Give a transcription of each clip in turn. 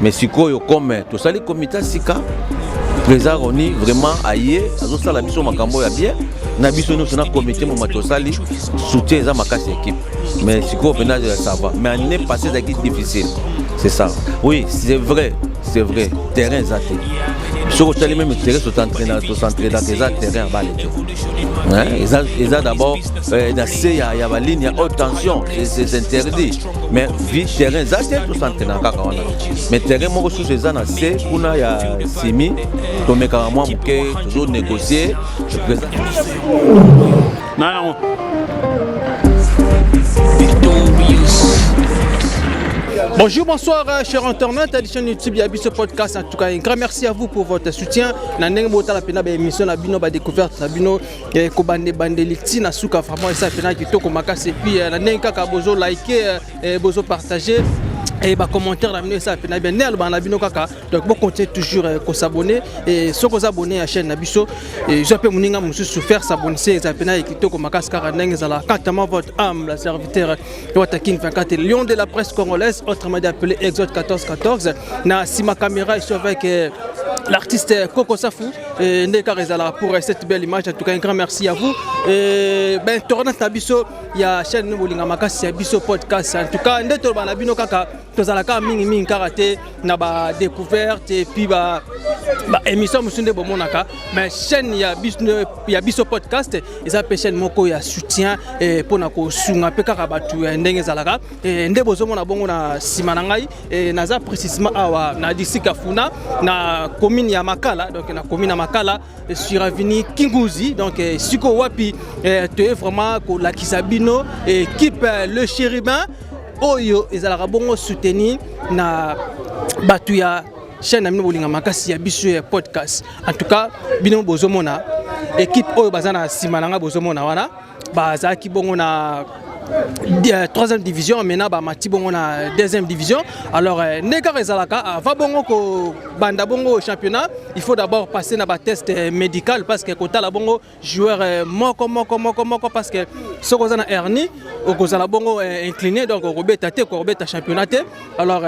Mais si comme tout ça les comités sika président Roni vraiment aïe azo sala biso makambo ya bien na biso nous na comité mo matosali soutien za makasi équipe mais si ça va mais année passée ça difficile c'est ça oui c'est vrai terrain zaté sur le même terrain sont entraînés dans des terrains bas ils ont d'abord dans il y a la ligne haute tension c'est interdit mais vite terrain zaté tout s'entraîner mais terrain mo sous ces ans c'est kuna ya simi to meka moi muke toujours négocier non. Bonjour, bonsoir, chers internautes, édition YouTube Yabiso Podcast. En tout cas, un grand merci à vous pour votre soutien. Naneng bota la pena émission la bino ba découverte la bino ko bande bandeliti na suka vraiment ça pena ki to ko makase puis naneng kaka bozo liker bozo partager et bah commentaire d'amener ça fait bien nel ban labino kaka donc bon continuer toujours qu'on s'abonner et ceux qui s'abonner à la chaîne Nabiso et je peux moninga musu faire s'abonner ça fait na ekito ko makas karaneng zala kantement votre âme la serviteur Wata King 24 lion de la presse congolaise autrement appelé Exode 1414 na si ma caméra est avec l'artiste Coco Safou Ndeka Rezala pour cette belle image. En tout cas un grand merci à vous et ben tourna Nabiso il y a chaîne Molinga Makasi Yabiso Podcast. En tout cas ndeto ba labino kaka tozalaka mingi karaté na ba découverte et puis ba émission musunde bomonaka mais chaîne ya biso podcast et ça chaîne moko ya soutien et pona ko sunga pe kaka batu ndenge zalaka et nde bozomona bongo na simana ngai et naza précisément awa na disika funa na commune ya Makala donc na commune ya Makala sur avenue Kinguzi donc siko wapi te vraiment ko la Kisabino équipe le Chérubin oyo ezalaka bongo soutenir na batu ya chaîne amino bolinga makasi ya biso ya podcast. En tout cas bino bozomona équipe oyo bazana simananga bozomona wana bazaki bongo na 3e division maintenant ba mati bongo na 2e division. Alors neka rezalaka va bongo ko banda bongo championnat il faut d'abord passer na ba test médical parce que kota la bongo joueur moko parce que soko zana hernie okozala bongo incliné donc robeta te ko robeta championnat te. Alors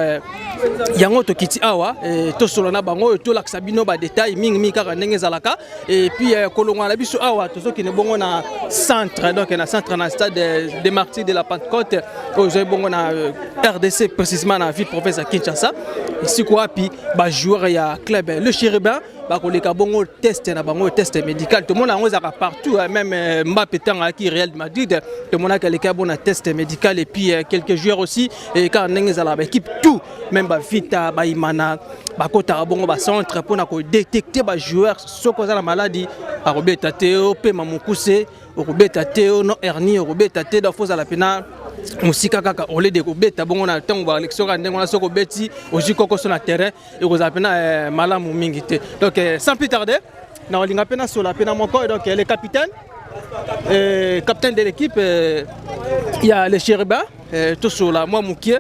yango to kiti awa to solo na bango to laksa bino ba détail mingi kaka ndenge zalaka et puis kolonga la biso awa to soki ne bongo na centre donc na centre na stade de Martyrs de la Pentecôte aujourd'hui bongo na RDC précisément na ville province à Kinshasa ici quoi puis ba joueur ya club le Chérubin ba koleka bongo test na bango test médical tout le monde a partout même Mbappé tanga qui Real Madrid tout le monde a quelqu'un bon test médical et puis quelques joueurs aussi et quand ndenge zala équipe tout même ba vita ba imana ba kota bongo ba centre pour na ko détecter ba joueur soko za la maladie a robeta teo pe mamukuse robeta teo no hernie robeta te da foza la pena musika kaka ole de robeta bongo na tango ba élection ka ndengo na soko beti oji koko sur la terrain et ko za pena malamu mingi te donc sans plus tarder na olinga pena sur la pena moko donc le capitaine de l'équipe il y a le Chérubin tout sur la moi mukie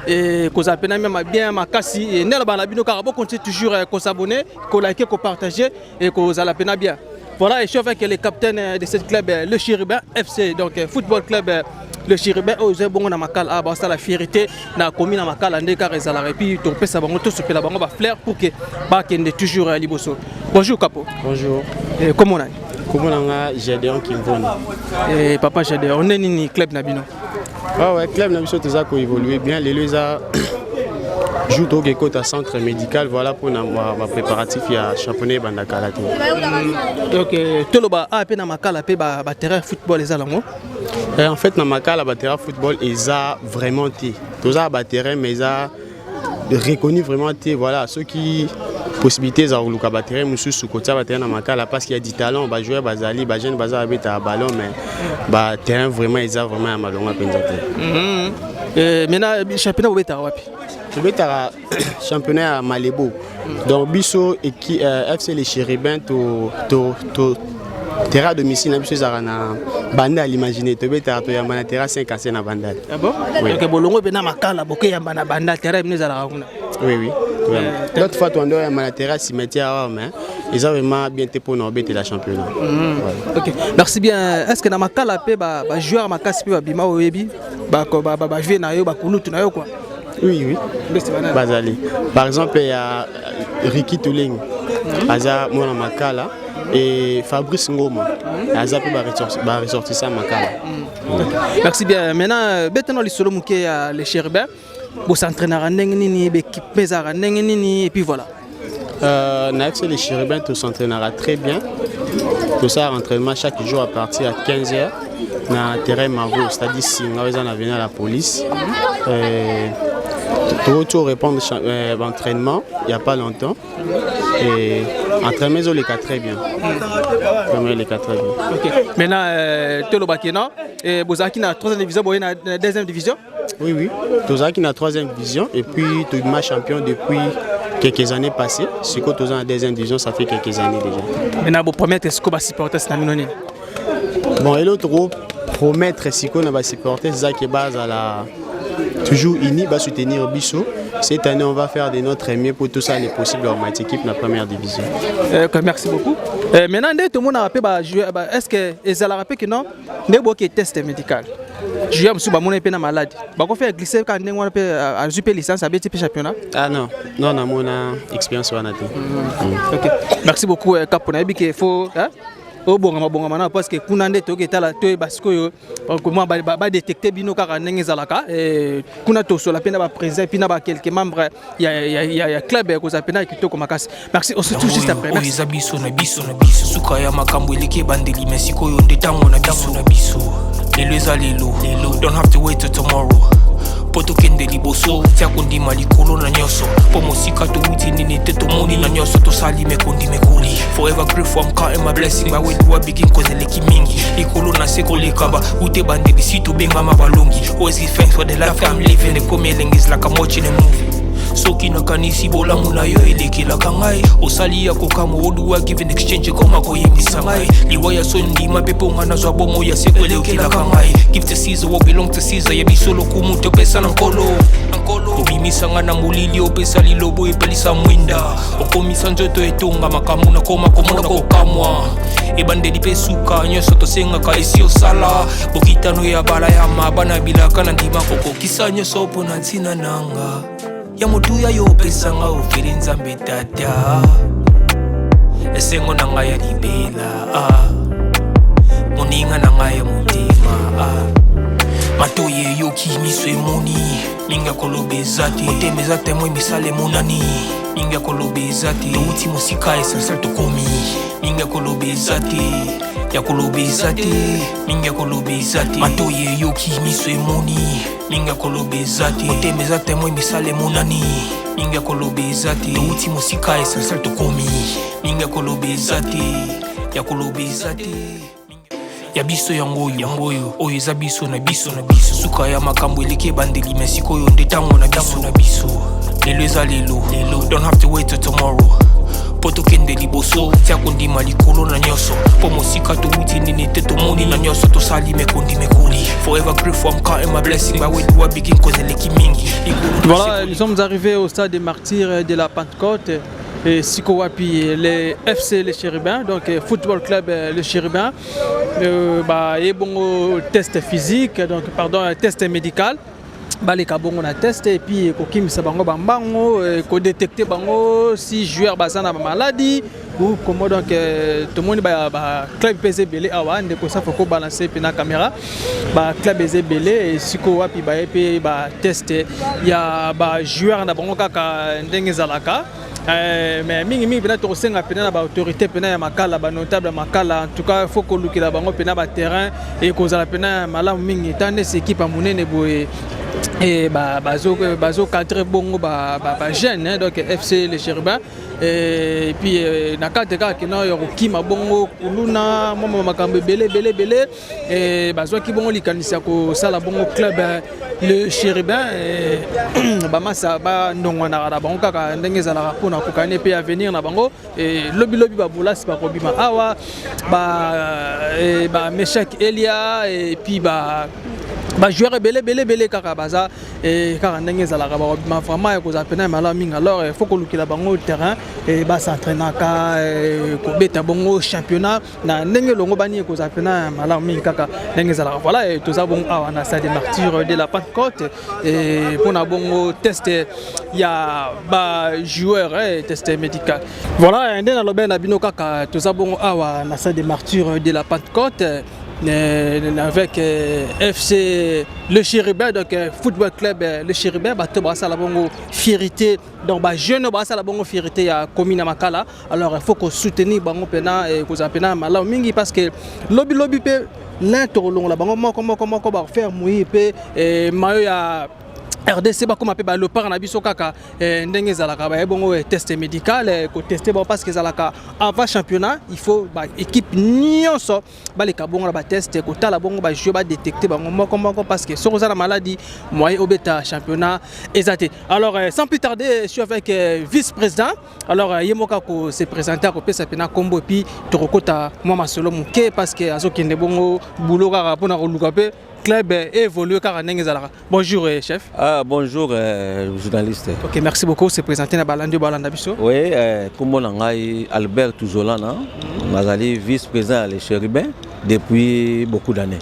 et qu'on appelle même bien makasi et nel ba labino ka bo continuer toujours qu'on s'abonner qu'on liker qu'on partager et qu'on a la peine bien voilà et je suis avec le capitaine de ce club le Chérubin FC donc football club le Chérubin ozo bongo na Makala ba ça la fierté na commune na Makala ndeka rezala et puis to pesa bango to sopela bango ba flair pour que ba kende toujours liboso. Bonjour Capo. Bonjour. Et comment on a comment on a Gédéon Kimvoni et papa Gédéon on est ni club na bino. Ah ouais, club Nabiso Teza ko évolué bien les Leza joue au côté centre médical voilà pour ma préparatif il y a championnat bandakala tout. Donc toloba a pe na Makala pe ba terrain football les alango. En fait na Makala ba terrain football eza vraiment té. Toza ba terrain mais eza reconnu vraiment té voilà ceux qui possibilités za luka ba terrain musu sous côté ba terrain na Makala parce qu'il y a du talent ba joueur bazali ba jeune baza abeta ballon mais ba terrain vraiment eza vraiment malonga penzaté. Maintenant championnat obeta wapi? Obeta championnat à Malebo. Donc biso et qui FC les Chérubins to terrain à domicile biso zarana banda à l'imaginer to beta to ya mana terrain 5 à na banda. Ah bon? Donc bolongo bena Makala boke ya bana banda terrain mne zala kuna. Oui. L'autre fois, on a un terrain cimetière, mais ils ont vraiment bien été pour nous embêter la championnat. Ok, merci bien. Est-ce que dans ma Makala, joueur Makasi peut bima oebi, jouer na yo, kulutu na yo quoi. Oui. Bazali. Par exemple, il y a Ricky Touling, Aza Mona Makala et Fabrice Ngoma. Aza peut ressortir ça Makala. Merci bien. Maintenant, maintenant les solo mouké les Chérubins, vous s'entraînez à Nengini, l'équipe Pézara Nengini et puis voilà. Avec les Chérubins, tout s'entraînera très bien. Tout ça, entraînement chaque jour à partir à 15h. Dans le terrain Mavo, c'est-à-dire si on a venu à la police. Tout répondre à l'entraînement, il n'y a pas longtemps. Et entraînement, ils ont les cas très bien. Okay. Maintenant, tu es vous avez la 3e division, vous avez la 2e division? Oui. Tout ça qui est la 3e division. Et puis, tu es champion depuis quelques années passées. Si tu es dans la 2e division, ça fait quelques années déjà. Maintenant, vous promettez ce que vous supportez cette année? Bon, et l'autre groupe, promettre ce qu'on va supporter, c'est ça qui est base à la. Toujours unis, va soutenir Bissau. Cette année, on va faire de notre mieux pour tout ça les possible dans notre équipe dans la 1e division. Merci beaucoup. Maintenant, tout le monde a rappelé, est-ce que les a rappelé que non, il y a des tests médicaux. Je suis un malade. On fait glisser quand on a une licence à BTP championnat. Ah non, on a mon expérience. Ok. Merci beaucoup, Capona. Il faut. Au bon moment parce que kunande to ke tala to basiko yo comment ba détecter bino kaka ndenge zalaka et kuna to so la pena ba président pina ba quelques membres il y a club ko za pena ki to ko makasi. Merci, on se touche juste après. Merci biso na biso suka ya makambo eleke bandeli mesiko yo ndetango na biso lelo ezalelo don't have to wait till tomorrow. Poto kende liboso tia kundi malikolo na nyoso pomo sika to uti nini teto moni na nyoso to sali mekundi mekuli forever grateful I'm counting my blessing my way to a begin cause eleki mingi likolo na seko lekaba ute bande bisitu benga mabalongi always give thanks for the life I'm living the coming is like I'm watching a movie. Soki na kanisi bola muna yo elekela kangai osali ya kokamo oduwa give in exchange koma koyembisa ngai liwaya sondi mapepo ngana zwa bomo ya sekwelekela kangai give to Caesar what belong to Caesar ya bisolo kumuto pesa na nkolo obimisa ngana mulili opesa lilobo epelisa mwinda okomisa njoto etonga makamu na koma komona kokamwa ebandeli pesuka nyoso tosengaka esi osala bokitano ya bala ya mabana bilaka na ndima kokokisa nyoso pona ntina nanga ya mutuya yo pesanga oferi nzambe tata esengo na ngai ya libela moninga na ngai ya motema matoye yoki miso emoni minga kolobeza te otemeza temo emisala emonani minga kolobeza te outi mosika esensel tokomi minga kolobeza te ya kolobeza te minga kolobeza te matoye yoki miso emoni minga kolobeza te otemeza temo emisala emonani minga kolobeza te outi mosika esensel tokomi minga kolobeza te ya kolobeza te ya biso yango oyo eza biso na biso suka ya makambo eleke bandeli mesiko yo ndetango na biso lelo eza lelo don't have to wait till tomorrow poto kende liboso tia kondima likolo na nyoso po mosika to uti nini te tomoni na nyoso tosali mekundi mekuli forever grateful I'm counting my blessing my way to a begin cause eleki mingi. Voilà, nous sommes arrivés au stade des martyrs de la Pentecôte. Et Siko Wapi, les FC les Chérubins, donc football club les Chérubins, et bon test physique, donc pardon test médical. Les kabongo na test et puis kokim sabango bambango ko détecter bango si joueur bazana maladie ou comment donc tout le monde ba club PZBL awa ndeko ça faut ko balancer puis na caméra ba club PZBL et Siko Wapi ba et ba test ya ba joueur na bango kaka ndenge zalaka. Mais mingi pena to senga pena ba autorité pena ya makala ba notable makala en tout cas faut ko lukila bango pena ba terrain et ko zala pena malamu mingi tande cette équipe munene boye et bazo cadre bongo ba jeune donc FC les Chérubins et puis nakate ka kino yo kima bongo kuluna momo makambe belé et bazo ki bongo likanisa ko sala bongo club le Chérubin ba masa ba ndongo na ra bango kaka ndenge za la pona ko kane pe avenir na bango et lobby ba bolas ba kobima awa ba Meshak Elia et puis ba joueur belé kaka baza et kaka ndenge za la ba vraiment ko za pena mala minga alors il faut ko lukila bango terrain et ba s'entraîner ka ko beta bongo championnat na ndenge longo bani ko za pena mala minga kaka ndenge za la voilà et tout ça bon na stade des martyrs de la Pentecôte et pour na bongo test ya ba joueur test médical voilà ndenge na lobe na bino kaka tout ça bon na stade des martyrs de la Pentecôte avec FC Le Chérubin, donc football club Le Chérubin, bateau brassa la bongo fierté, donc jeune brassa la bongo fierté à commune Makala. Alors il faut qu'on soutenir bango pena et qu'on appelle malao mingi parce que lobby pe l'intro la bango comment faire mouiller pe et mayo ya RDC ba comme appelé le par na biso kaka ndenge zalaka ba bongo test médical ko tester bon parce que zalaka avant championnat il faut ba équipe nyonso ba les kabongo ba test ko tala bongo ba jouer ba détecter bango comment parce que sur la maladie moyen obeta championnat exacté. Alors sans plus tarder je suis avec vice-président alors yemoka ko se présenter ko pesa pena kombo puis to kokota moi masolo muke parce que azokende bongo boulot kaka pona ko lukape club évolue car bonjour chef. Bonjour journaliste. Ok, merci beaucoup. C'est présenté dans Balandi Balanda Bisso. Oui, comme on a Albert Touzolana, Mazali vice-président Les Chérubins depuis beaucoup d'années.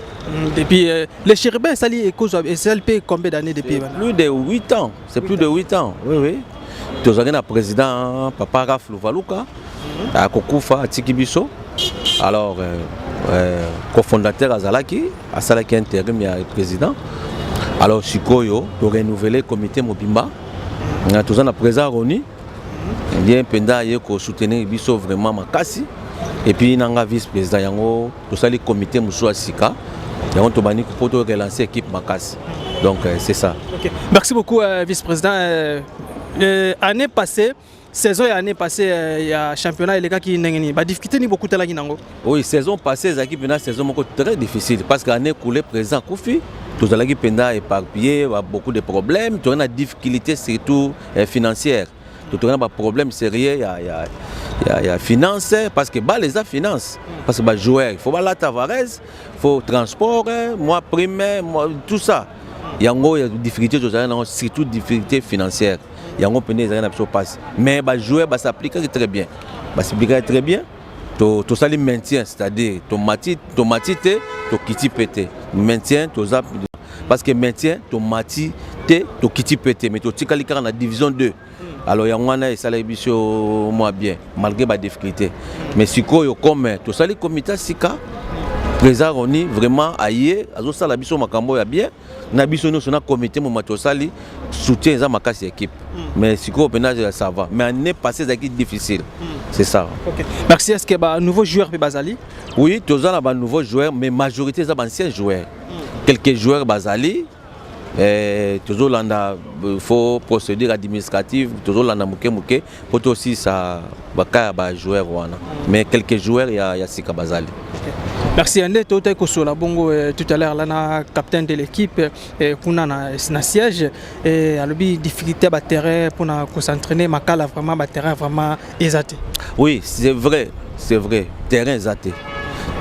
Depuis Les Chérubins, ça lui est combien d'années depuis? Plus de 8 ans. C'est plus de 8 ans. Oui. Touzolana président Papa Raf Louvaluka, à Kokoufa, à Tikibiso. Alors, cofondateur Azalaki, Azalaki intérim et président. Alors, Sikoyo, pour renouveler le comité Mobimba, tout ça, président Roni, bien penda yeko soutenir biso vraiment makasi. Et puis, nanga vice-président yango, tout ça, le comité Moussou Sika, yango to bani pour relancer l'équipe makasi. Donc, c'est ça. Okay. Merci beaucoup, vice-président. Année passée. Saison et année passée, il y a championnat et les gars qui n'ont pas difficulté ni beaucoup de la Guinango. Oui, saison passée, les équipes saison très difficile parce que l'année coulée présent Koufi, tous les équipes éparpillées, beaucoup de problèmes, tu as des difficultés surtout financières. Tu as des problèmes sérieux, il y a finance parce que les finances, parce que les joueurs, il faut la Tavares, il faut transport, moi primaire, tout ça. Il y a des difficultés, surtout des difficultés financières. Il y a un peu de passe. Mais les joueurs s'appliquent très bien. Très bien. Tout ça, le maintien, c'est-à-dire ton matite, ton kiti pété. Maintien, parce que maintien, ton matite, ton kiti pété. Mais tu as dans la division 2. Alors, il y a un ça moins bien, malgré les difficultés. Mais si comme tout ça, le comité Sika, président Roni, vraiment, aïe, ça la biso makambo ya bien. Na biso nous na comité mo matosali soutien za makasi équipe. Mais si ko penage ça va. Mais année passée ça qui difficile. C'est ça. OK. Merci. Est-ce que ba nouveau joueur pe Bazali? Oui, tous ça ba nouveau joueur mais majorité ça anciens joueurs. Quelques joueurs Bazali toujours landa faut procédure administrative toujours landa muke pour aussi ça ba joueur wana. Mais quelques joueurs il y a Sika Bazali. Okay. Merci Andé, tout à bongo tout à l'heure là capitaine de l'équipe kuna na siège et a lobi difficulté à terrain pour s'entraîner Makala vraiment terrain vraiment exact. Oui, c'est vrai, terrain exact.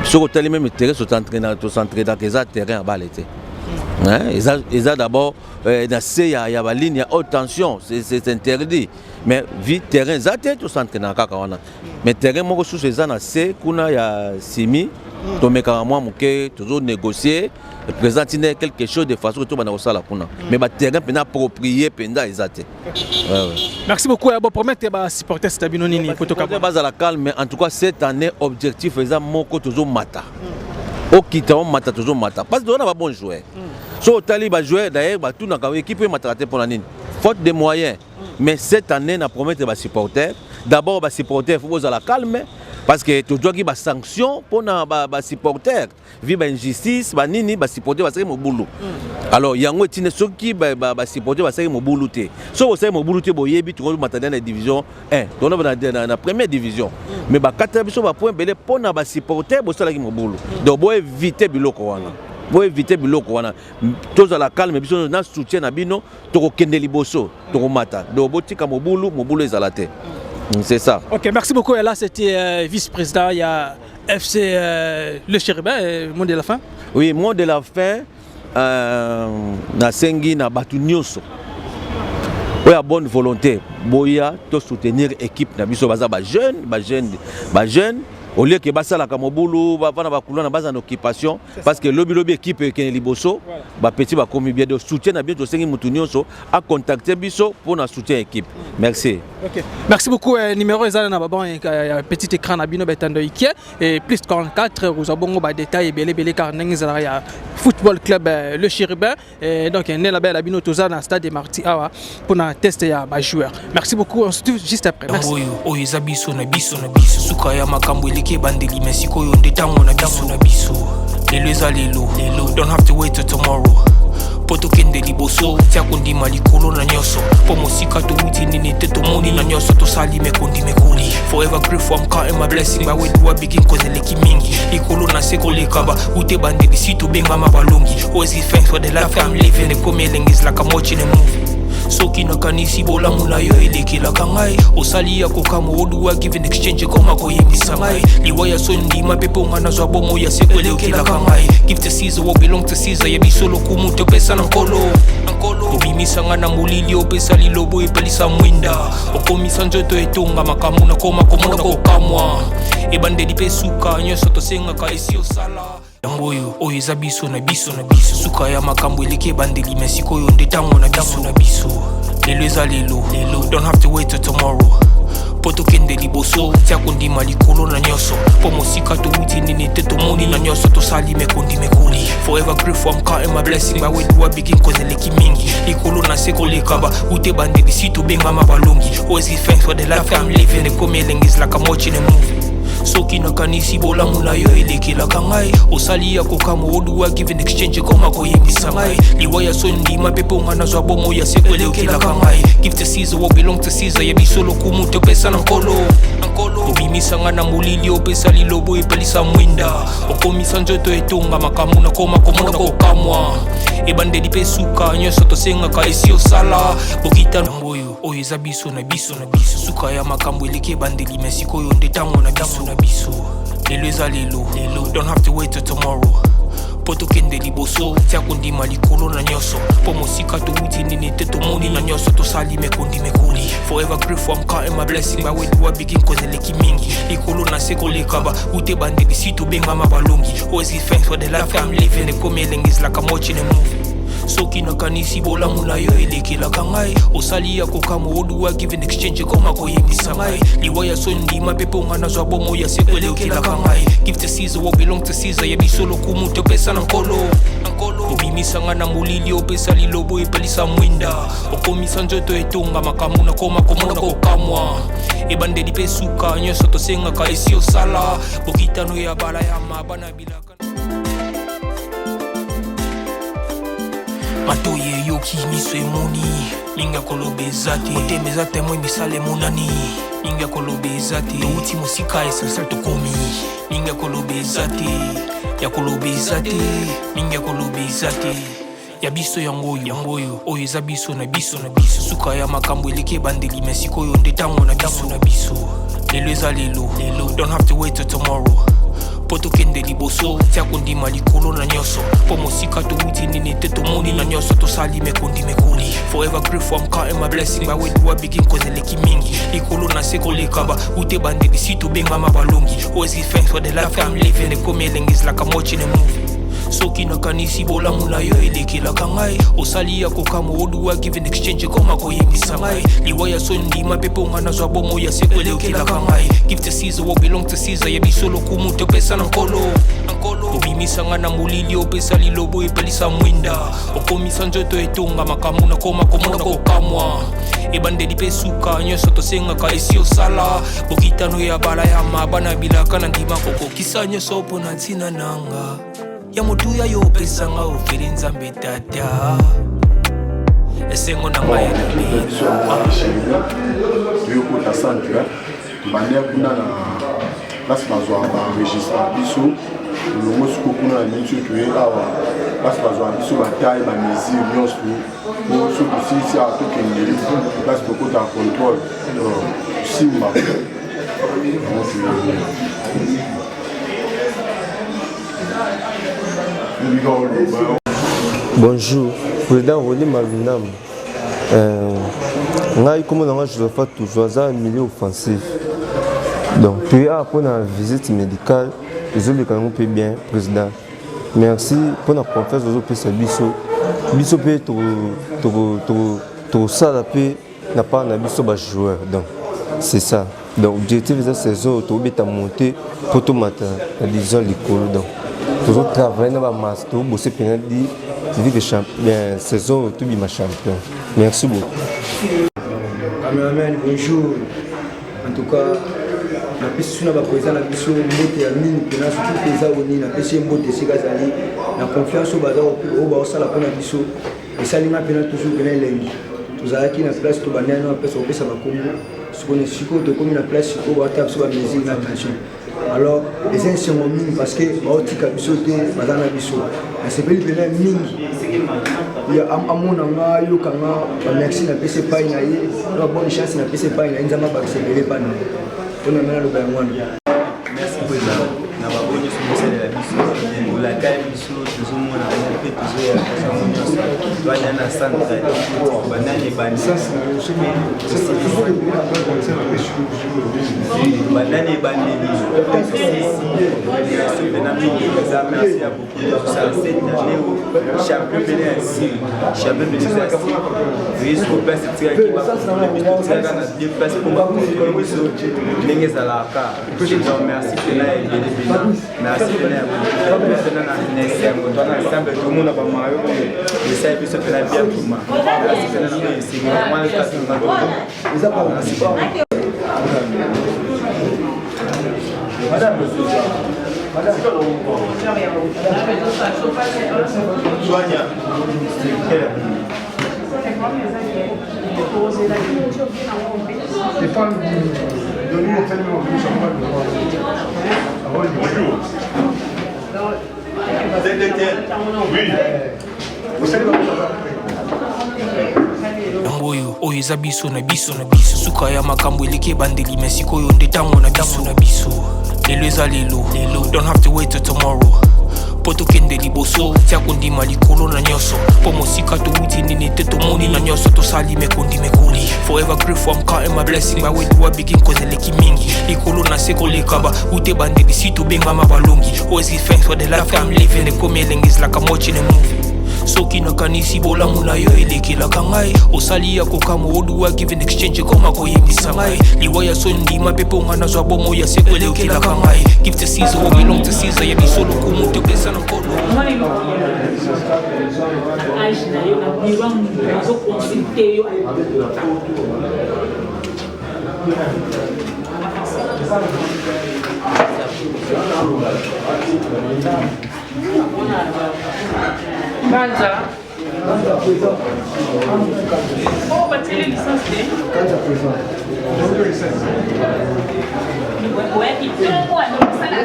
Sur le même terrain s'entraîner dans les terrain à balle était. Ils ont d'abord dans il y a la ligne, il y a haute tension, c'est interdit. Mais vu terrain exact tout s'entraîner dans kakawana. Mais terrain moi sous ces ans c'est kuna ya simi toujours négocier, présenter quelque chose de façon que tout le monde a mais le terrain est approprié. Merci beaucoup. Je promets que les supporters sont la calme, mais en tout cas, cette année, l'objectif est toujours mata. Au quitter, mata toujours mata. Parce que nous avons bon joueur. Si on a joueur, d'ailleurs, tout l'équipe est matraté pour l'année. Faute de moyens. Mais cette année, nous promettons les supporters. D'abord, les supporters, il faut la calme. Parce que tu dois avoir des sanctions pour les supporters. Vivre l'injustice, les supporters vont faire mon boulot. Alors, il y a ceux qui les supporters vont faire mon boulot. Si vous avez mon boulot, vous avez dans la division 1, dans la première division. Mais les 4 divisions pour les supporters, vous avez mon boulot. Donc, vous évitez le boulot. Vous évitez le boulot. Tous à la calme, vous avez soutien à Bino, vous avez un liboso, vous avez mata. Donc, vous avez mon boulot est à la tête. C'est ça. Ok, merci beaucoup. Et là, c'était vice-président, il y a FC Le Chérubin, mot de la fin. Oui, mot de la fin. nasengi na batu nyonso oya bonne volonté boya to soutenir équipe na biso baza ba jeune au lieu que basalaka mobulu bana bakula na baza en occupation parce que lobby équipe ekene liboso ba petit ba komi bien de soutien na bien to sengi mutu nyonso a contacter biso pour na soutien équipe. Merci. OK. Merci beaucoup. Numéro ezala na babon petit écran na bino betando ikie et plus 44 vous abongo ba détail belé car nengizala ya football club le Chérubin et donc né la belle bino toza na stade de Marti awa pour na tester ya ba joueur. Merci beaucoup. On se retrouve juste après. Merci. Oyo zabiso na biso suka ya makambo eleke bandeli mesiko yo ndetango na biso lelo eza lelo don't have to wait till tomorrow poto kende liboso tia kondima likolo na nyoso po mosika to wuti nini te to moni na nyoso to sali mekondi mekoli forever grateful I'm counting my blessing by way do I begin cause eleki mingi likolo na seko lekaba ute bandeli si to benga mabalongi always give thanks for the life I'm living the coming is like I'm watching a movie soki nakanisi bolamu na yo elekelaka ngai osali ya kokama oduwa given exchange koma koyebisa ngai liwaya so ndima pepe onga nazwa bomo ya seko elekelaka ngai give to Caesar what belong to Caesar yebiso lokumu topesa na nkolo obimisa nga na molili opesa lilobo epelisa mwinda okomisa nzoto etonga makamu na koma komona kokamwa ebandeli pe suka nyonso tosengaka esi osala oyo eza biso na biso suka ya makambo eleke bandeli mesiko oyo ndetango na biso lelo eza lelo don't have to wait till tomorrow poto kende liboso tia kondima likolo na nyoso po mosika to wuti nini te to moni na nyoso to sali mekondi mekoli forever grateful I'm counting my blessing by way do I begin cause eleki mingi likolo na seko lekaba ute bandeli si to benga mabalongi always give thanks for the life I'm living the coming is like I'm watching a movie soki nakanisi bolamu na yo elekelaka ngai osali ya kokama oduwa given exchange koma koyebisa ngai liwaya so ndima pepe onga nazwa bomo ya seko elekelaka ngai give to Caesar what belong to Caesar yebiso lokumu topesa na nkolo obimisa nga na molili opesa lilobo epelisa mwinda okomisa nzoto etonga makamu na koma komona kokamwa ebandeli pe suka nyonso tosengaka esi osala bokita oyo eza biso na biso suka ya makambo eleke bandeli mesiko oyo ndetango na biso lelo eza lelo don't have to wait till tomorrow poto kende liboso tia kondima likolo na nyoso po mosika to wuti nini te to moni na nyoso to sali mekondi mekoli forever grateful I'm counting my blessing by way do I begin cause eleki mingi likolo na seko lekaba ute bandeli si to benga mabalongi always give thanks for the life I'm living the coming is like I'm watching a movie soki nakanisi bolamu na yo elekelaka ngai osali ya kokama oduwa given exchange koma koyebisa ngai liwaya so ndima pepe onga nazwa bomo ya seko elekelaka ngai give to Caesar what belong to Caesar yebiso lokumu topesa na nkolo obimisa nga na molili opesa lilobo epelisa mwinda okomisa nzoto etonga makamu na koma komona kokamwa ebandeli pe suka nyonso tosengaka esi osala bokitano ya bala ya mabana bilaka matoye yoki miso emoni linga kolobeza te otemeza temo emisala monani linga kolobeza te outi mosika essentiel tokomi linga kolobeza te ya kolobeza te linga kolobeza te ya biso yango oyo eza biso na biso suka ya makambo eleke bandeli mesiko oyo ndetango na biso lelo eza lelo don't have to wait till tomorrow poto kende liboso tia kondima likolo na nyoso po mosika to wuti nini te to moni na nyoso to sali mekondi mekoli forever grateful I'm counting my blessing by way do I begin cause eleki mingi likolo na seko lekaba ute bandeli si to benga mabalongi always give thanks for the life I'm living the coming is like I'm watching a movie soki nakanisi bolamu na yo elekelaka ngai osali ya kokama oduwa given exchange koma koyebisa ngai liwaya so ndima pepe onga nazwa bomo ya seko elekelaka ngai give to Caesar what belong to Caesar yebiso lokumu topesa na nkolo obimisa nga na molili opesa lilobo epelisa mwinda okomisa nzoto etonga makamu na koma komona kokamwa ebandeli pe suka nyonso tosengaka esi osala bokitano ya bala ya mabana bilaka na ndima kokokisa nyonso mpo na ntina nanga ya motuya yo opesanga ofeli nzambe tata esengo na ngai toyokota centre bandea kuna na place bazwa baenregistre biso longo siko kuna na miniti oyo toye awa place bazwa biso bataille bamesure nyonso po soki osilisi awa tokendeli place tokota contrôle simba yango toye Bonjour, président Rolly Malunam. Comme on a fait toujours un milieu offensif. Donc, puis après la visite médicale, les autres quand peut bien, président. Merci pour la confiance aux autres Bisso. Bisso peut tout ça la paix n'a pas un Bisso joueur. Donc, c'est ça. Donc, l'objectif de cette saison, tout est à monter pour tout matin, la division de l'école. Donc, toujours travailler dans la masse, tout bosser penalty. C'est dit que la saison, tout est champion. Merci beaucoup. Amen, bonjour. En tout cas, na pesi na ba président na biso mbote ya mini pena surtout pesa oni na pesi mbote sika zali na confiance au bazar au ba osala pona biso et salinga pena toujours pena lengi tozalaki na place to banana na pesa opesa ba kombo sikoné siko to komi na place siko ba ta biso ba musique na tension. Alors les uns sont mini parce que ba otika biso te bazar na biso na sepeli pena mingi ya amona nga yo kanga ba merci na pesi pa ina ye na bonne chance na pesi pa ina nzama ba sepeli pa na. Merci président. Na babonye so la biso. La kai biso toujours mona on peut toujours doit na centre. Banane bani. Banane bani. Merci à beaucoup. Ça cette année champion bénéfice. Champion bénéfice. Risque place tirer qui va tirer dans deux places pour ma ndenge ezalaka donc merci pena ebele pena merci pena pena na esengo twana ensemble tomona bamayo esa biso pena bien kuma merci pena na esengo mwana kasinga eza pas merci madame Sonia les femmes de nous ont tellement vu champagne. Bonjour. C'est lequel? Oui. Vous savez oyo oyo eza biso na biso na biso suka ya makambo eleki ebandeli me sikoyo nde ntango na biso na biso lelo eza lelo don't have to wait till tomorrow po tokende liboso tia kondima likolo na nyonso po mosika towuti nini te tomoni na nyonso tosali mekondimekoli forever grateful I'm counting my blessing my way to a begin cause eleki mingi likolo na se kolekaba ute bandeli si tobengama balongi always give thanks for the life I'm living ekomi elenge is like I'm watching a movie soki nakanisi bolamu na yo elekelaka ngai osali ya kokamo oduwa give in exchange koma koyebisa ngai liwa ya so ndima mpe mpo nga nazwa bomo ya seko elekelaka ngai give to Caesar what belong to Caesar ya biso lokumu topesa na nkolo Banza. Oh, but tell you licence de. Quand présent. Ouais, il fait quoi? Donc ça là.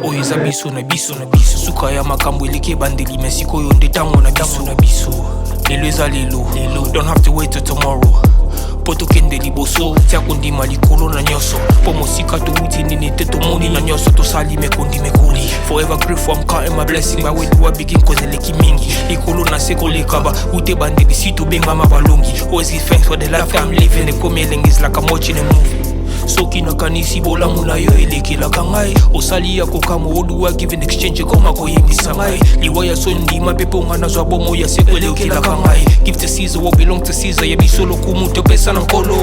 oyo eza biso na biso na biso suka ya makambo eleki ebandeli me sikoyo nde ntango na biso na biso lelo eza lelo don't have to wait till tomorrow po tokende liboso tia kondima likolo na nyonso po mosika towuti nini te tomoni na nyonso tosali mekondimekoli forever grateful I'm counting my blessing my way to a begin cause eleki mingi likolo na se kolekaba ute bandeli si tobengama balongi always give thanks for the life I'm living ekomi elenge is like I'm watching a movie soki nakanisi bolamu na yo elekelaka ngai osali ya kokamo oduwa give in exchange koma koyebisa ngai liwa ya so ndima mpe mpo nga nazwa bomo ya seko elekelaka ngai give to Caesar what belong to Caesar ya biso lokumu topesa na nkolo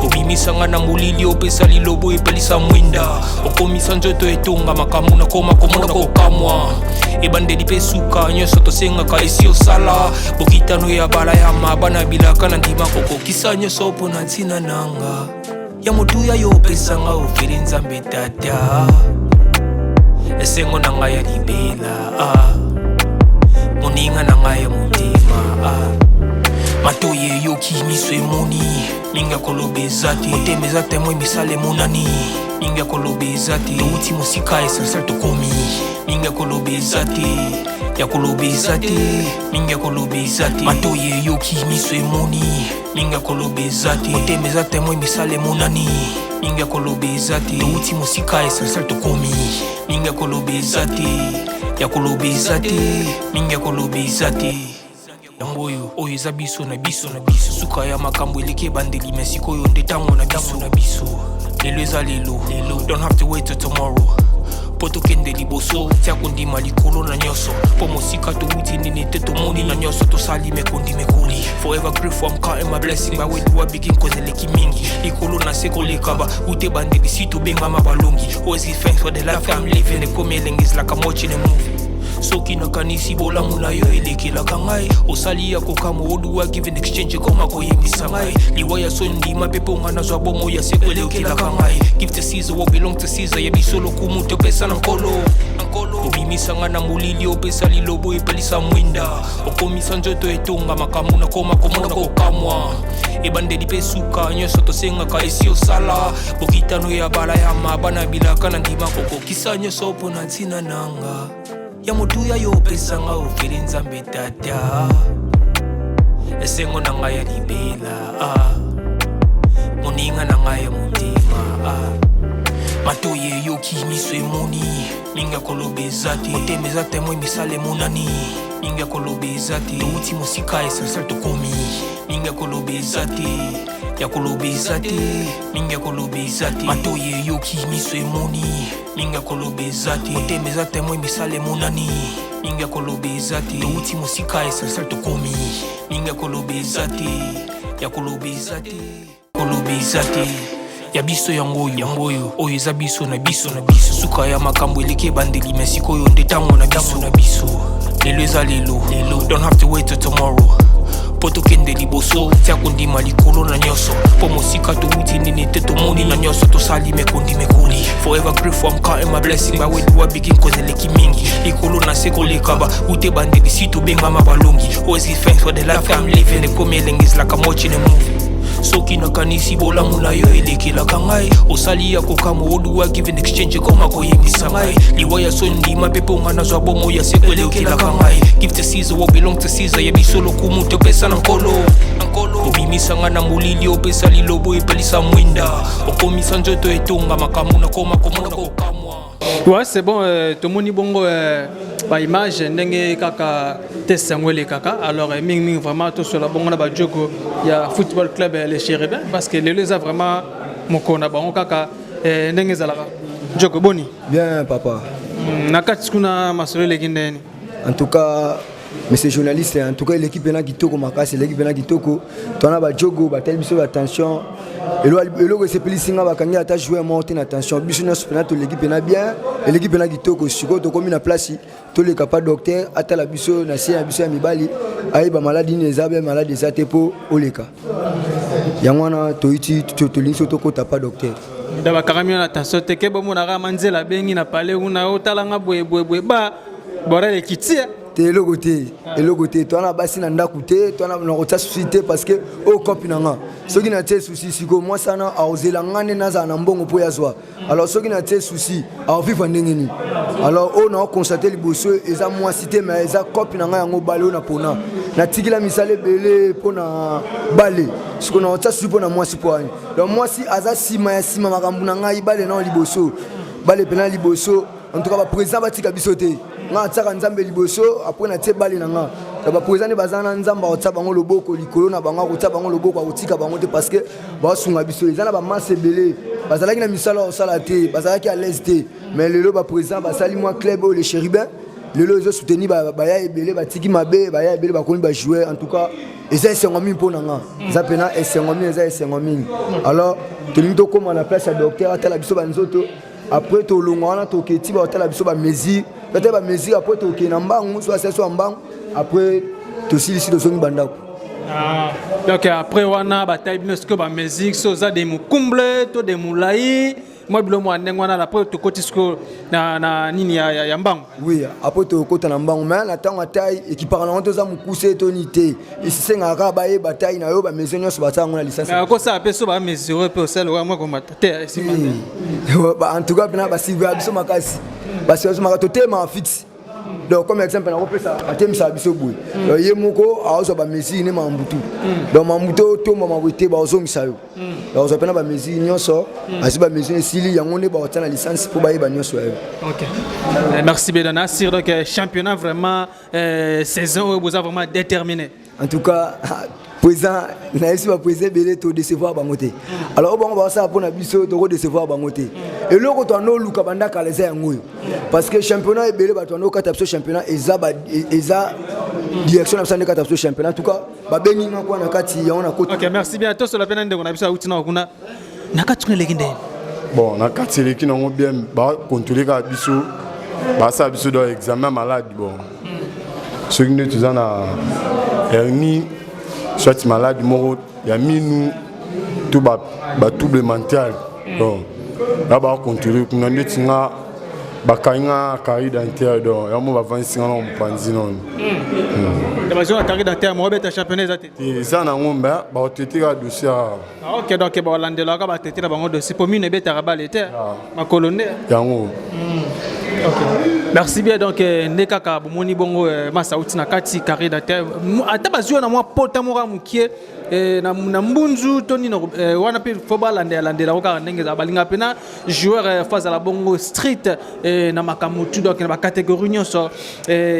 obimisa nga na molili opesa lilobo epelisa mwinda okomisa nzoto etonga makambo nakoma komona kokamwa ebandeli mpe suka nyonso tosengaka esi osala bokitano ya bala ya mabana bilaka na ndima kokokisa nyonso mpo na ntina nanga ya motuya yo opesanga ofeli nzambe tata esengo na ngai ya libela moninga na ngai ya motima matoyi eyoki miso emoni mingi ya koloba eza te motema eza temo misala emonani mingi ya koloba eza te touti mosika essentiel tokomi mingi ya koloba eza te ya kolobeza te mingi ya kolobeza te matoye yoki miso emoni mingi ya kolobeza te motema eza temoi misala emonani mingi ya kolobeza te touti mosika esalsal tokomi mingi ya kolobeza te ya kolobeza te mingi ya kolobeza te yango oyo eza biso na biso na biso suka ya makambo eleki ebandeli me sikoyo nde ntango na biso na biso lelo eza lelo don't have to wait till tomorrow po tokende liboso tia kondima likolo na nyonso po mosika touti nini te tomoni na nyonso tosali mekondi mekoli forever grateful I'm counting my blessing ba wedu begin cause eleki mingi likolo na se kolekaba ute bandeli si tobengama balongi always give thanks for the life I'm living the come is like I'm watching a movie soki nakanisi bolamu na yo elekelaka ngai osali ya kokamo oduwa give in exchange koma koyebisa ngai liwa ya so ndima mpe mpo nga nazwa bomo ya seko elekelaka ngai give to Caesar what belong to Caesar yebiso lokumu topesa na nkolo obimisa nga na molili opesa lilobo epelisa mwinda okomisa nzoto etonga makambo na koma komona kokamwa ebandeli mpe suka nyonso tosengaka esi osala bokitano ya bala ya mabana bilaka na ndima kokokisa nyonso mpo na ntina nanga ya motuya yo opesanga ofeli nzambe tata esengo na ngai ya libela moninga na ngai ya motima matoye yoki miso emoni mingi ya kolobeza te motema eza temoi misala emonani mingi ya kolobeza te touti mosika esalsal tokomi mingi ya kolobeza te ya kolobeza te mingi ya kolobeza te matoye yoki miso emoni mingi ya kolobeza te motema eza temoi misala emonani mingi ya kolobeza te touti mosika esalsal tokomi mingi ya kolobeza te ya kolobeza te kolobeza te ya biso yango oyo eza biso na biso na biso suka ya makambo eleki ebandeli me sikoyo nde ntango na biso na biso lelo eza lelo don't have to wait till tomorrow po tokende liboso tia kondima likolo na nyonso po mosika touti nini te tomoni na nyonso tosali mekondi mekoli forever grateful I'm counting my blessing ba wedu begin cause eleki mingi likolo na se kolekaba ute bandeli si tobengama balongi always give thanks for the life I'm living the come is like I'm watching a movie soki nakanisi bolamu na yo elekelaka ngai osali ya kokamo oduwa give in exchange koma koyebisa ngai liwa ya so ndima mpe mpo nga nazwa bomo ya seko elekelaka ngai give to Caesar what belong to Caesar yebiso lokumu topesa na nkolo obimisa nga na molili opesa lilobo epelisa mwinda okomisa nzoto etonga makambo na koma komona kokamwa. Ouais, c'est bon, tomoni bongo ba image ndenge kaka test ngwele kaka. Alors ming vraiment tout sur la bongo na ba jogo ya football club les Chérubins parce que les a vraiment mokona bango kaka ndenge zalaka. Jogo boni. Bien papa. Nakati kuna masolo lekindeni. En tout cas monsieur journaliste, en tout cas l'équipe na kitoko makasi, l'équipe na kitoko. Tona ba jogo ba tel biso attention. Elo que c'est pelisinga ba kanga ata jouer monter attention. Biso na supena to l'équipe na bien, et l'équipe na kitoko siko to komi na place to le capable docteur ata la biso na sia biso ya mibali ayi ba maladie ne zabe maladie za tepo oleka. Yangwana to iti to linso to ko tapa docteur. Daba karamio na attention te ke bomo na manzela bengi na pale una otalanga boye ba borele kitia. Et le côté, toi on a bassin en d'accouté, toi on a suscité parce que au copine nga. Ceux qui n'ont pas de soucis, c'est que moi ça n'a à oser la ngane n'a pas un bon pour y avoir. Alors ceux qui n'ont pas de soucis, à vivre en déni. Alors on a constaté les bosses, ils ont moins cité mais ils ont copine nga en balé na pona. Na tiki la misale belé pona balé. Ce qu'on a ça suppose na moi si pour. Donc moi si aza si makambu na nga ibale na liboso. Balé pena liboso. En tout cas ba président ba tika bisoté. Nga tsaka nzambe liboso après na tie bali na nga ba président ne bazana nzamba otsa bango loboko likolo na bango otsa bango loboko otika bango te parce que ba sunga biso ezana ba masse belé bazalaki na misala osala te bazalaki à l'aise te mais lelo ba président ba sali moi club les Chérubins lelo zo soutenir ba ya ebelé ba tiki mabe ba ya ebelé ba koni ba jouer en tout cas eza esengomi mpona nga za pena esengomi alors tolinto comme na place ya docteur atala biso banzoto après to longwana to keti ba atala biso ba mesure peut-être ba mesure après to ke na mbangu so aseso mbangu après to silisi to songi bandako. Donc après wana bataille bino ce que ba musique so za de mukumble to de mulai moi bilomo andengwana après to koti sko na nini ya mbangu. Oui, après to kota na mbangu mais na tango taille et qui parle to za mukuse to nité et c'est ngaka ba e bataille na yo ba mesure nyonso batango na licence. Ko ça appelle so ba mesure pe sel wa moi comme te en tout cas bina ba sivre biso makasi parce que maka to tema fixe donc comme exemple na kopesa atemisa biso boy ye moko aozo ba mesure ne mambutu donc mambutu to mama wete ba ozo misayo donc ozo pena ba mesure nyonso asi ba mesure sili yango ne ba otana licence pour ba yeba nyonso yo. OK. Merci Bedana Sir, donc championnat vraiment saison où vous avez vraiment déterminé. En tout cas président na esi ba président belé to décevoir bangoté. Alors bon ba ça pour na biso to décevoir bangoté. Et loko to no luka banda kaleza yango. Parce que championnat belé ba to no katapso championnat eza direction na sande katapso championnat. En tout cas ba bengi ngwa na kati ya on a côté. OK, merci bien to sur la peine de on a biso utina kuna. Na kati kuna legende. Bon, na kati leki na bien ba contrôler ka biso ba ça biso do examen malade bon. Ce qui nous tous en a hernie soit malade moro ya minu tout ba trouble mental donc là ba contrôler kuna netinga ba kainga carré dentaire donc ya mo ba 25 ans on panzi non la maison carré dentaire mo beta championnat zate et ça na ngomba ba traiter ka dossier. OK, donc ba landela ka ba traiter ba ngo dossier pour mine beta rabalete ma colonne yango. OK. Merci bien, donc Nekaka Bomoni Bongo Masauti na kati carré dentaire ata bazio na mwa pota mora mukie na mbunzu toni no wana pe football landela ko ndenge za balinga pena joueur face à la bongo street na makamutu donc na catégorie nyonso